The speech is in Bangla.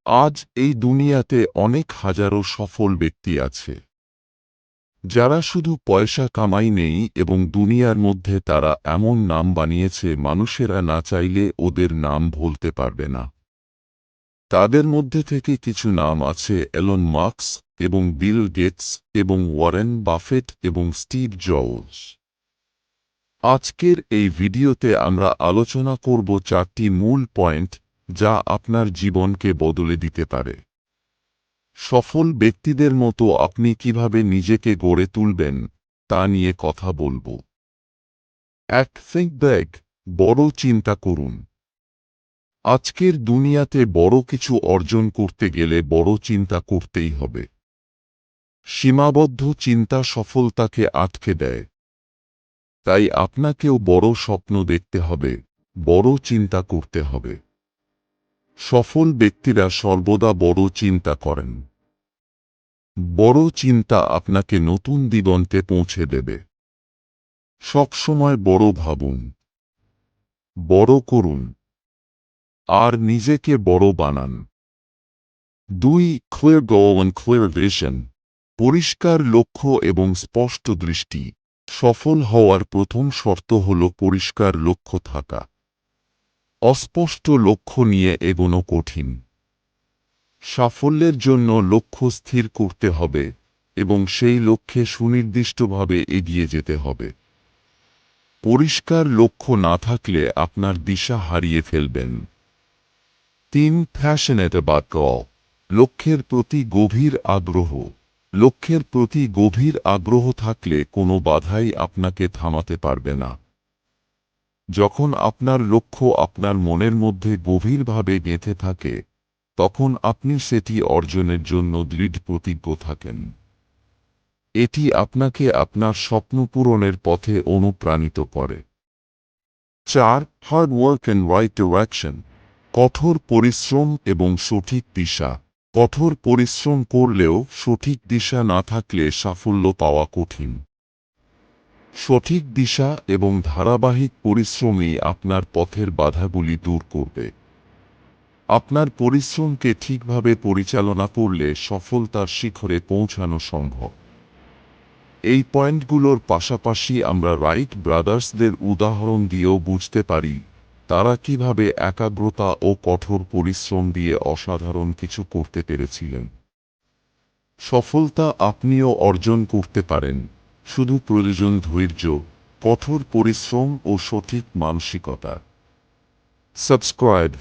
আজ এই দুনিয়াতে অনেক হাজারো সফল ব্যক্তি আছে যারা শুধু পয়সা কামাই নেই এবং দুনিয়ার মধ্যে তারা এমন নাম বানিয়েছে মানুষেরা না চাইলে ওদের নাম ভুলতে পারবে না। তাদের মধ্যে থেকে কিছু নাম আছে এলন মাস্ক এবং বিল গেটস এবং ওয়ারেন বাফেট এবং স্টিভ জবস। আজকের এই ভিডিওতে আমরা আলোচনা করব 4টি মূল পয়েন্ট যা আপনার জীবনকে বদলে দিতে পারে। সফল ব্যক্তিদের মতো আপনি কিভাবে নিজেকে গড়ে তুলবেন তা নিয়ে কথা বলবো। think big, বড় চিন্তা করুন। আজকের দুনিয়াতে বড় কিছু অর্জন করতে গেলে বড় চিন্তা করতেই হবে। সীমাবদ্ধ চিন্তা সফলতাকে আটকে দেয়। তাই আপনাকেও বড় স্বপ্ন দেখতে হবে, বড় চিন্তা করতে হবে। সফল ব্যক্তিরা সর্বদা বড় চিন্তা করেন। বড় চিন্তা আপনাকে নতুন দিগন্তে পৌঁছে দেবে। সবসময় বড় ভাবুন, বড় করুন, আর নিজেকে বড় বানান। 2. Clear goal and clear vision, পরিষ্কার লক্ষ্য এবং স্পষ্ট দৃষ্টি। সফল হওয়ার প্রথম শর্ত হল পরিষ্কার লক্ষ্য থাকা। অস্পষ্ট লক্ষ্য নিয়ে এগোনো কঠিন। সাফল্যের জন্য লক্ষ্য স্থির করতে হবে এবং সেই লক্ষ্যে সুনির্দিষ্টভাবে এগিয়ে যেতে হবে। পরিষ্কার লক্ষ্য না থাকলে আপনার দিশা হারিয়ে ফেলবেন। 3. Passionate about goal, লক্ষ্যের প্রতি গভীর আগ্রহ। লক্ষ্যের প্রতি গভীর আগ্রহ থাকলে কোনো বাধাই আপনাকে থামাতে পারবে না। যখন আপনার লক্ষ্য আপনার মনের মধ্যে গভীরভাবে গেঁথে থাকে তখন আপনি সেটি অর্জনের জন্য দৃঢ় প্রতিজ্ঞ থাকেন। এটি আপনাকে আপনার স্বপ্ন পূরণের পথে অনুপ্রাণিত করে। 4. Hard work and right direction, কঠোর পরিশ্রম এবং সঠিক দিশা। কঠোর পরিশ্রম করলেও সঠিক দিশা না থাকলে সাফল্য পাওয়া কঠিন। সঠিক দিশা এবং ধারাবাহিক পরিশ্রমই আপনার পথের বাধাগুলি দূর করবে। আপনার পরিশ্রমকে ঠিকভাবে পরিচালনা করলে সফলতার শিখরে পৌঁছানো সম্ভব। এই পয়েন্টগুলোর পাশাপাশি আমরা রাইট ব্রাদার্সদের উদাহরণ দিয়েও বুঝতে পারি তারা কিভাবে একাগ্রতা ও কঠোর পরিশ্রম দিয়ে অসাধারণ কিছু করতে পেরেছিলেন। সফলতা আপনিও অর্জন করতে পারেন, শুধু প্রয়োজন ধৈর্য, কঠোর পরিশ্রম ও সঠিক মানসিকতা। সাবস্ক্রাইব।